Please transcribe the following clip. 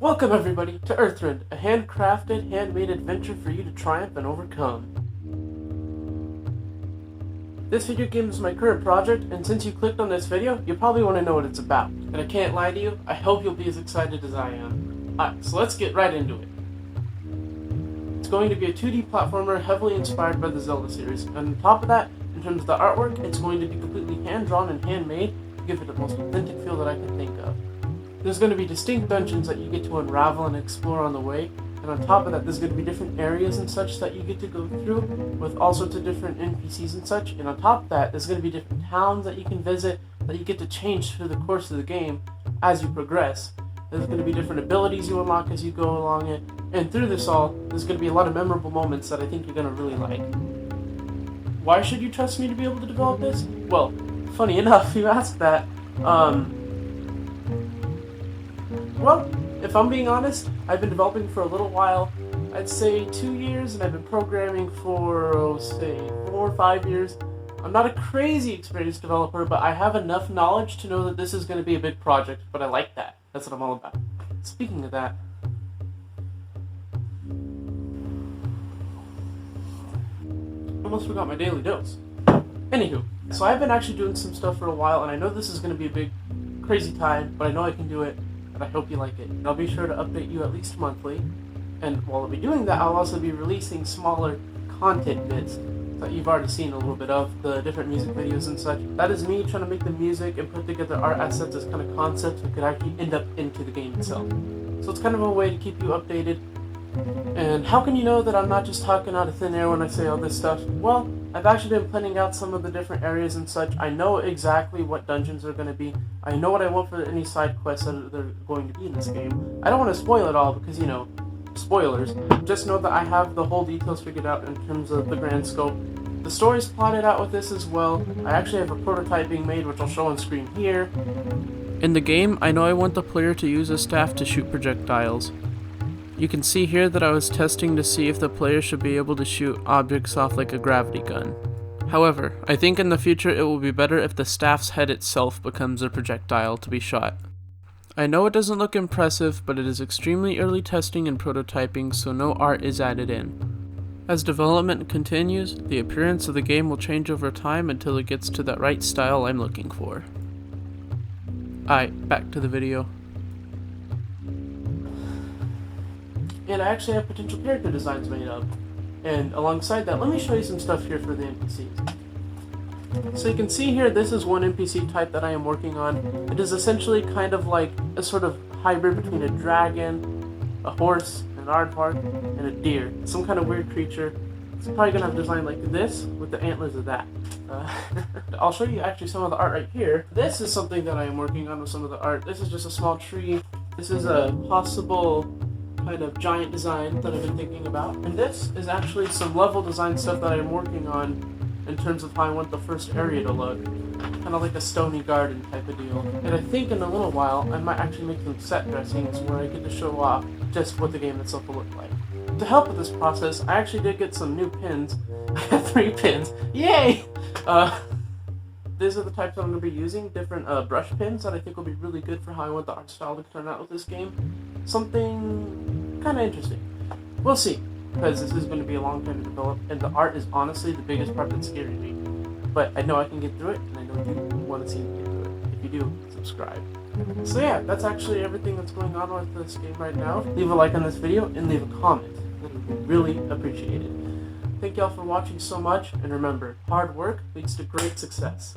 Welcome everybody to Earthrend, a handcrafted, handmade adventure for you to triumph and overcome. This video game is my current project, and since you clicked on this video, you probably want to know what it's about. And I can't lie to you, I hope you'll be as excited as I am. Alright, so let's get right into it. It's going to be a 2D platformer heavily inspired by the Zelda series, and on top of that, in terms of the artwork, it's going to be completely hand-drawn and handmade to give it the most authentic feel that I can think of. There's going to be distinct dungeons that you get to unravel and explore on the way, and on top of that there's going to be different areas and such that you get to go through with all sorts of different NPCs and such, and on top of that there's going to be different towns that you can visit that you get to change through the course of the game as you progress. There's going to be different abilities you unlock as you go along it, and through this all, there's going to be a lot of memorable moments that I think you're going to really like. Why should you trust me to be able to develop this? Well, funny enough, you asked that. Well, if I'm being honest, I've been developing for a little while. I'd say 2 years, and I've been programming for, say, 4 or 5 years. I'm not a crazy experienced developer, but I have enough knowledge to know that this is going to be a big project, but I like that. That's what I'm all about. Speaking of that, I almost forgot my daily dose. Anywho, so I've been actually doing some stuff for a while, and I know this is going to be a big, crazy time, but I know I can do it. I hope you like it. And I'll be sure to update you at least monthly. And while I'll be doing that, I'll also be releasing smaller content bits that you've already seen a little bit of, the different music videos and such. That is me trying to make the music and put together art assets as kind of concepts that could actually end up into the game itself. So it's kind of a way to keep you updated. And how can you know that I'm not just talking out of thin air when I say all this stuff? Well, I've actually been planning out some of the different areas and such. I know exactly what dungeons are going to be. I know what I want for any side quests that are going to be in this game. I don't want to spoil it all because, you know, spoilers. Just know that I have the whole details figured out in terms of the grand scope. The story's plotted out with this as well. I actually have a prototype being made, which I'll show on screen here. In the game, I know I want the player to use a staff to shoot projectiles. You can see here that I was testing to see if the player should be able to shoot objects off like a gravity gun. However, I think in the future it will be better if the staff's head itself becomes a projectile to be shot. I know it doesn't look impressive, but it is extremely early testing and prototyping, so no art is added in. As development continues, the appearance of the game will change over time until it gets to that right style I'm looking for. Alright, back to the video. And I actually have potential character designs made up. And alongside that, let me show you some stuff here for the NPCs. So you can see here, this is one NPC type that I am working on. It is essentially kind of like a sort of hybrid between a dragon, a horse, an aardvark, and a deer. Some kind of weird creature. It's probably going to have a design like this, with the antlers of that. I'll show you actually some of the art right here. This is something that I am working on with some of the art. This is just a small tree. This is a possible kind of giant design that I've been thinking about. And this is actually some level design stuff that I'm working on in terms of how I want the first area to look. Kind of like a stony garden type of deal. And I think in a little while, I might actually make some set dressings where I get to show off just what the game itself will look like. To help with this process, I actually did get some new pins. I have 3 pins. Yay! These are the types that I'm going to be using, different brush pins that I think will be really good for how I want the art style to turn out with this game. Something kind of interesting. We'll see, because this is going to be a long time to develop, and the art is honestly the biggest part that's scaring me. But I know I can get through it, and I know you want to see me get through it. If you do, subscribe. So yeah, that's actually everything that's going on with this game right now. Leave a like on this video, and leave a comment. That would be really appreciated. Thank y'all for watching so much, and remember, hard work leads to great success.